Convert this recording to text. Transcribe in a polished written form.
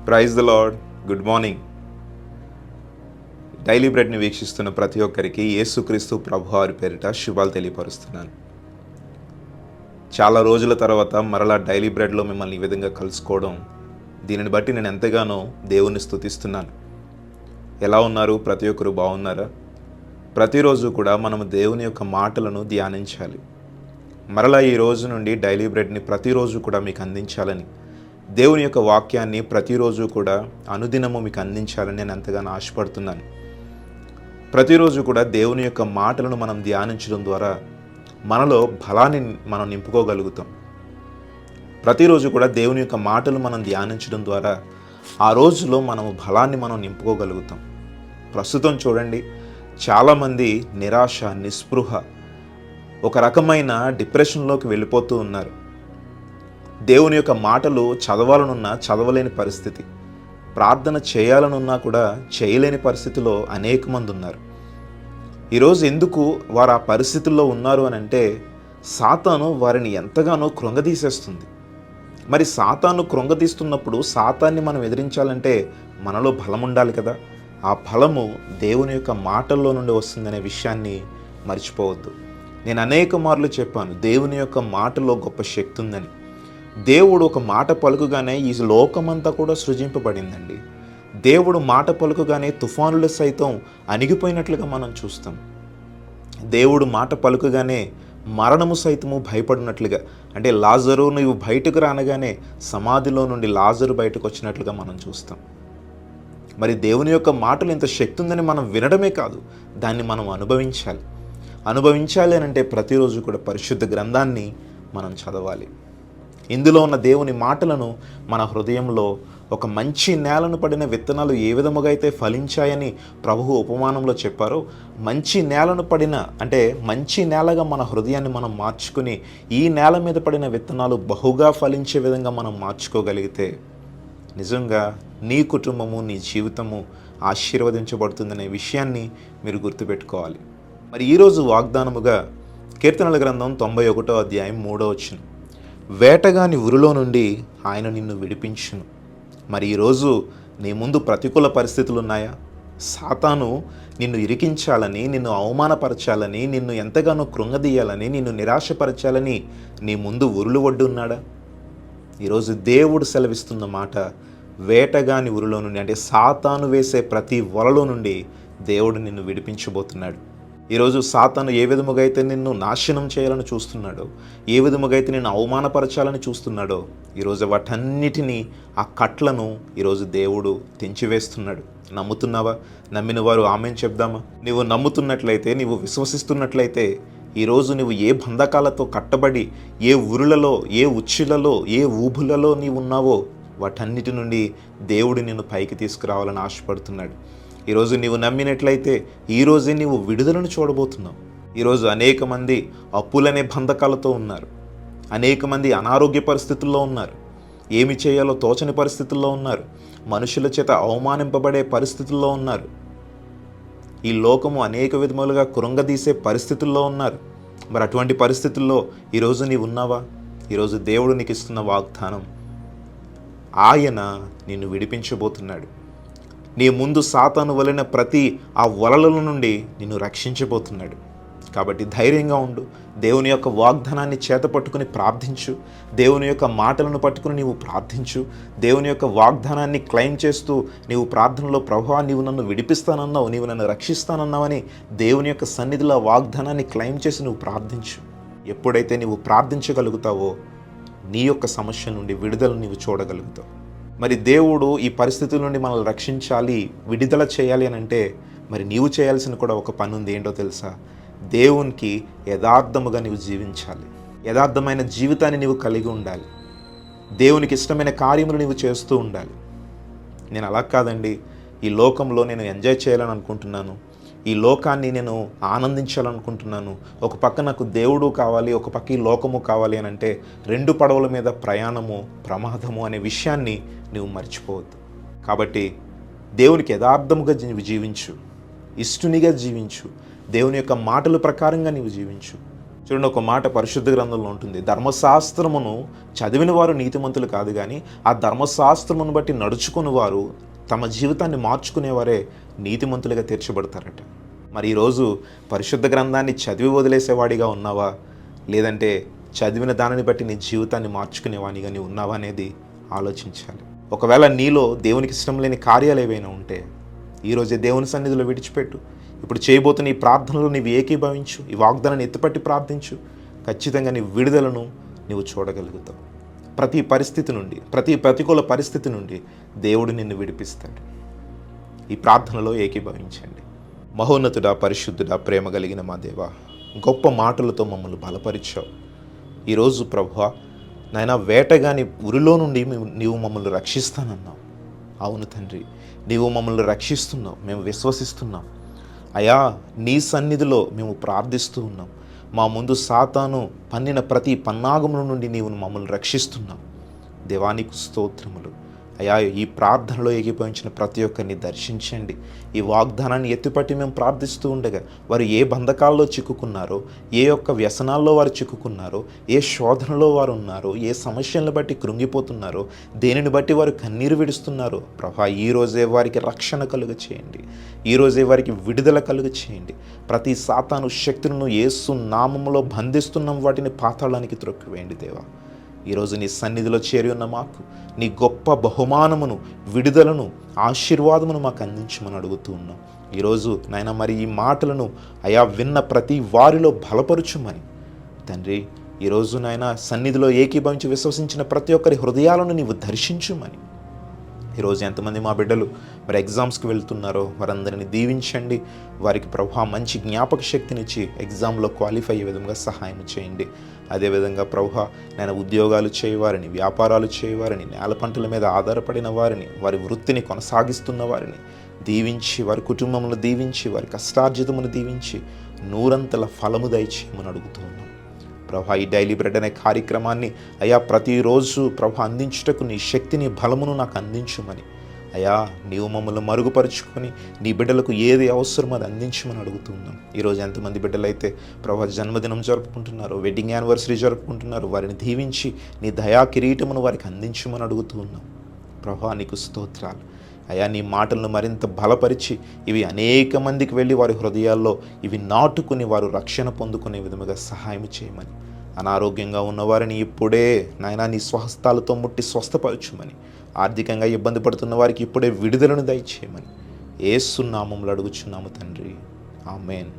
Praise the lord. Good morning. Daily బ్రెడ్ని వీక్షిస్తున్న ప్రతి ఒక్కరికి యేసుక్రీస్తు ప్రభువారి పేరిట శుభాలు తెలియపరుస్తున్నాను. చాలా రోజుల తర్వాత మరలా డైలీ బ్రెడ్లో మిమ్మల్ని ఈ విధంగా కలుసుకోవడం, దీనిని బట్టి నేను ఎంతగానో దేవుణ్ణి స్తుతిస్తున్నాను. ఎలా ఉన్నారు? ప్రతి ఒక్కరు బాగున్నారా? ప్రతిరోజు కూడా మనము దేవుని యొక్క మాటలను ధ్యానించాలి. మరలా ఈ రోజు నుండి డైలీ బ్రెడ్ని ప్రతిరోజు కూడా మీకు అందించాలని, దేవుని యొక్క వాక్యాన్ని ప్రతిరోజు కూడా అనుదినము మీకు అందించాలని నేను ఎంతగానో ఆశపడుతున్నాను. ప్రతిరోజు కూడా దేవుని యొక్క మాటలను మనం ధ్యానించడం ద్వారా మనలో బలాన్ని మనం నింపుకోగలుగుతాం. ప్రతిరోజు కూడా దేవుని యొక్క మాటలు మనం ధ్యానించడం ద్వారా ఆ రోజులో మనము బలాన్ని మనం నింపుకోగలుగుతాం. ప్రస్తుతం చూడండి, చాలామంది నిరాశ, నిస్పృహ, ఒక రకమైన డిప్రెషన్లోకి వెళ్ళిపోతూ ఉన్నారు. దేవుని యొక్క మాటలు చదవాలనున్నా చదవలేని పరిస్థితి, ప్రార్థన చేయాలనున్నా కూడా చేయలేని పరిస్థితిలో అనేక మంది ఉన్నారు. ఈరోజు ఎందుకు వారు ఆ పరిస్థితుల్లో ఉన్నారు అని అంటే, సాతాను వారిని ఎంతగానో కృంగదీసేస్తుంది. మరి సాతాను కృంగదీస్తున్నప్పుడు సాతాన్ని మనం ఎదిరించాలంటే మనలో బలం ఉండాలి కదా. ఆ బలము దేవుని యొక్క మాటల్లో నుండి వస్తుందనే విషయాన్ని మర్చిపోవద్దు. నేను అనేక మార్లు చెప్పాను, దేవుని యొక్క మాటలో గొప్ప శక్తి ఉందని. దేవుడు ఒక మాట పలుకుగానే ఈ లోకమంతా కూడా సృజింపబడిందండి. దేవుడు మాట పలుకుగానే తుఫానులు సైతం అణిగిపోయినట్లుగా మనం చూస్తాం. దేవుడు మాట పలుకుగానే మరణము సైతము భయపడినట్లుగా, అంటే లాజరు నువ్వు బయటకు రానగానే సమాధిలో నుండి లాజరు బయటకు వచ్చినట్లుగా మనం చూస్తాం. మరి దేవుని యొక్క మాటలు ఇంత శక్తి ఉందని మనం వినడమే కాదు, దాన్ని మనం అనుభవించాలి అని అంటే ప్రతిరోజు కూడా పరిశుద్ధ గ్రంథాన్ని మనం చదవాలి. ఇందులో ఉన్న దేవుని మాటలను మన హృదయంలో ఒక మంచి నేలను పడిన విత్తనాలు ఏ విధముగా అయితే ఫలించాయని ప్రభువు ఉపమానంలో చెప్పారో, మంచి నేలను పడిన అంటే మంచి నేలగా మన హృదయాన్ని మనం మార్చుకుని ఈ నేల మీద పడిన విత్తనాలు బహుగా ఫలించే విధంగా మనం మార్చుకోగలిగితే నిజంగా నీ కుటుంబము, నీ జీవితము ఆశీర్వదించబడుతుందనే విషయాన్ని మీరు గుర్తుపెట్టుకోవాలి. మరి ఈరోజు వాగ్దానముగా కీర్తనల గ్రంథం 91వ అధ్యాయం 3వ వచనం, వేటగాని ఉరిలో నుండి ఆయన నిన్ను విడిపించును. మరి ఈరోజు నీ ముందు ప్రతికూల పరిస్థితులు ఉన్నాయా? సాతాను నిన్ను ఇరికించాలని, నిన్ను అవమానపరచాలని, నిన్ను ఎంతగానో కృంగదీయాలని, నిన్ను నిరాశపరచాలని నీ ముందు ఉరులు ఒడ్డు ఉన్నాడా? ఈరోజు దేవుడు సెలవిస్తున్న మాట, వేటగాని ఉరిలో నుండి, అంటే సాతాను వేసే ప్రతి వలలో నుండి దేవుడు నిన్ను విడిపించబోతున్నాడు. ఈరోజు సాతాను ఏ విధముగా అయితే నిన్ను నాశనం చేయాలని చూస్తున్నాడో, ఏ విధముగా అయితే నిన్ను అవమానపరచాలని చూస్తున్నాడో, ఈరోజు వాటన్నిటినీ, ఆ కట్లను ఈరోజు దేవుడు తెంచివేస్తున్నాడు. నమ్ముతున్నావా? నమ్మిన వారు ఆమేన్ చెప్దామా? నీవు నమ్ముతున్నట్లయితే, నీవు విశ్వసిస్తున్నట్లయితే, ఈరోజు నువ్వు ఏ బంధకాలతో కట్టబడి, ఏ ఉరులలో, ఏ ఉచ్చులలో, ఏ ఊబులలో నీవు ఉన్నావో వాటన్నిటి నుండి దేవుడు నిన్ను పైకి తీసుకురావాలని ఆశపడుతున్నాడు. ఈరోజు నీవు నమ్మినట్లయితే ఈరోజే నీవు విడుదలను చూడబోతున్నావు. ఈరోజు అనేక మంది అప్పులనే బంధకాలతో ఉన్నారు. అనేక మంది అనారోగ్య పరిస్థితుల్లో ఉన్నారు. ఏమి చేయాలో తోచని పరిస్థితుల్లో ఉన్నారు. మనుషుల చేత అవమానింపబడే పరిస్థితుల్లో ఉన్నారు. ఈ లోకము అనేక విధములుగా కృంగదీసే పరిస్థితుల్లో ఉన్నారు. మరి అటువంటి పరిస్థితుల్లో ఈరోజు నీవు ఉన్నావా? ఈరోజు దేవుడు నీకు ఇస్తున్న వాగ్దానం, ఆయన నిన్ను విడిపించబోతున్నాడు. నీ ముందు సాతాను వలన ప్రతి ఆ వలల నుండి నిన్ను రక్షించబోతున్నాడు. కాబట్టి ధైర్యంగా ఉండు. దేవుని యొక్క వాగ్దానాన్ని చేతపట్టుకుని ప్రార్థించు. దేవుని యొక్క మాటలను పట్టుకుని నీవు ప్రార్థించు. దేవుని యొక్క వాగ్దానాన్ని క్లెయిమ్ చేస్తూ నీవు ప్రార్థనలో, ప్రభువా నీవు నన్ను విడిపిస్తానన్నావు, నీవు నన్ను రక్షిస్తానన్నావని దేవుని యొక్క సన్నిధిలో వాగ్దానాన్ని క్లెయిమ్ చేసి నువ్వు ప్రార్థించు. ఎప్పుడైతే నీవు ప్రార్థించగలుగుతావో నీ యొక్క సమస్య నుండి విడుదల నీవు చూడగలుగుతావు. మరి దేవుడు ఈ పరిస్థితుల నుండి మనల్ని రక్షించాలి, విడుదల చేయాలి అని అంటే మరి నీవు చేయాల్సిన కూడా ఒక పని ఉంది. ఏంటో తెలుసా? దేవునికి యథార్థముగా నీవు జీవించాలి. యథార్థమైన జీవితాన్ని నీవు కలిగి ఉండాలి. దేవునికి ఇష్టమైన కార్యములు నీవు చేస్తూ ఉండాలి. నేను అలా కాదండి, ఈ లోకంలో నేను ఎంజాయ్ చేయాలని అనుకుంటున్నాను, ఈ లోకాన్ని నేను ఆనందించాలనుకుంటున్నాను, ఒక పక్క నాకు దేవుడు కావాలి, ఒక పక్క ఈ లోకము కావాలి అని అంటే రెండు పడవల మీద ప్రయాణము ప్రమాదము అనే విషయాన్ని నువ్వు మర్చిపోవద్దు. కాబట్టి దేవునికి యథార్థముగా జీవించు, ఇష్టునిగా జీవించు, దేవుని యొక్క మాటల ప్రకారంగా నీవు జీవించు. చూడండి, ఒక మాట పరిశుద్ధ గ్రంథంలో ఉంటుంది, ధర్మశాస్త్రమును చదివిన వారు నీతిమంతులు కాదు, కానీ ఆ ధర్మశాస్త్రమును బట్టి నడుచుకుని వారు తమ జీవితాన్ని మార్చుకునేవారే నీతిమంతులుగా తీర్చబడతారట. మరి ఈరోజు పరిశుద్ధ గ్రంథాన్ని చదివి వదిలేసేవాడిగా ఉన్నావా, లేదంటే చదివిన దానిని బట్టి నీ జీవితాన్ని మార్చుకునేవాడిగా నీ ఉన్నావా అనేది ఆలోచించాలి. ఒకవేళ నీలో దేవునికి ఇష్టం లేని కార్యాలు ఏవైనా ఉంటే ఈరోజే దేవుని సన్నిధిలో విడిచిపెట్టు. ఇప్పుడు చేయబోతున్న ఈ ప్రార్థనలో నీవు ఏకీభవించు, ఈ వాగ్దానాన్ని ఎత్తుపట్టి ప్రార్థించు. ఖచ్చితంగా నీ విడుదలను నీవు చూడగలుగుతావు. ప్రతి పరిస్థితి నుండి, ప్రతి ప్రతికూల పరిస్థితి నుండి దేవుడు నిన్ను విడిపిస్తాడు. ఈ ప్రార్థనలో ఏకీభవించండి. మహోన్నతుడా, పరిశుద్ధుడా, ప్రేమ కలిగిన మా దేవా, గొప్ప మాటలతో మమ్మల్ని బలపరిచావు. ఈరోజు ప్రభువా నాయన, వేటగాని ఉరిలో నుండి నీవు మమ్మల్ని రక్షిస్తానన్నావు. అవును తండ్రి, నీవు మమ్మల్ని రక్షిస్తున్నావు, మేము విశ్వసిస్తున్నాం. అయా, నీ సన్నిధిలో మేము ప్రార్థిస్తూ ఉన్నాం. మా ముందు సాతాను పన్నిన ప్రతి పన్నాగముల నుండి నీవు మమ్మల్ని రక్షిస్తున్నావు. దేవానికి స్తోత్రములు. అయా, ఈ ప్రార్థనలో ఏకీభవించిన ప్రతి ఒక్కరిని దర్శించండి. ఈ వాగ్దానాన్ని ఎత్తిపట్టి మేము ప్రార్థిస్తూ ఉండగా వారు ఏ బంధకాల్లో చిక్కుకున్నారో, ఏ యొక్క వ్యసనాల్లో వారు చిక్కుకున్నారో, ఏ శోధనలో వారు ఉన్నారో, ఏ సమస్యలను బట్టి కృంగిపోతున్నారో, దేనిని బట్టి వారు కన్నీరు విడుస్తున్నారో ప్రభా, ఈరోజే వారికి రక్షణ కలుగ చేయండి. ఈరోజే వారికి విడుదల కలుగ చేయండి. ప్రతి సాతాను శక్తులను యేసు నామములో బంధిస్తున్నాం, వాటిని పాతాళానికి త్రొక్కివేయండి దేవా. ఈరోజు నీ సన్నిధిలో చేరి ఉన్న మాకు నీ గొప్ప బహుమానమును, విడుదలను, ఆశీర్వాదమును మాకు అందించమని అడుగుతూ ఉన్నాం. ఈరోజు నాయన, మరి ఈ మాటలను అయా విన్న ప్రతి వారిలో బలపరుచుమని తండ్రి, ఈరోజు నాయన సన్నిధిలో ఏకీభవించి విశ్వసించిన ప్రతి ఒక్కరి హృదయాలను నీవు దర్శించుమని. ఈరోజు ఎంతమంది మా బిడ్డలు మరి ఎగ్జామ్స్కి వెళ్తున్నారో వారందరినీ దీవించండి. వారికి ప్రభువా మంచి జ్ఞాపక శక్తినిచ్చి ఎగ్జామ్లో క్వాలిఫై అయ్యే విధంగా సహాయం చేయండి. అదేవిధంగా ప్రభువా నేను ఉద్యోగాలు చేయవారిని, వ్యాపారాలు చేయవారిని, నేల పంటల మీద ఆధారపడిన వారిని, వారి వృత్తిని కొనసాగిస్తున్న వారిని దీవించి, వారి కుటుంబమును దీవించి, వారి కష్టార్జితమును దీవించి, నూరంతల ఫలము దయచేయమని అడుగుతూ ఉన్నాం. ప్రభా, ఈ డైలీ బ్రెడ్ అనే కార్యక్రమాన్ని అయా ప్రతిరోజు ప్రభా అందించుటకు నీ శక్తిని, బలమును నాకు అందించుమని అయా నీవు మమ్మల్ని మరుగుపరుచుకొని నీ బిడ్డలకు ఏది అవసరమో అది అందించమని అడుగుతున్నాం. ఈరోజు ఎంతమంది బిడ్డలైతే ప్రభా జన్మదినం జరుపుకుంటున్నారో, వెడ్డింగ్ యానివర్సరీ జరుపుకుంటున్నారో, వారిని దీవించి నీ దయా కిరీటమును వారికి అందించమని అడుగుతూ ఉన్నాం. ప్రభా నీకు స్తోత్రాలు. అయా నీ మాటలను మరింత బలపరిచి ఇవి అనేక మందికి వెళ్ళి వారి హృదయాల్లో ఇవి నాటుకుని వారు రక్షణ పొందుకునే విధముగా సహాయం చేయమని, అనారోగ్యంగా ఉన్నవారిని ఇప్పుడే నాయనా నీ స్వహస్తాలతో ముట్టి స్వస్థపరచుమని, ఆర్థికంగా ఇబ్బంది పడుతున్న వారికి ఇప్పుడే విడుదలను దయచేయమని యేసు నామములో అడుగుచున్నాము తండ్రి. ఆమేన్.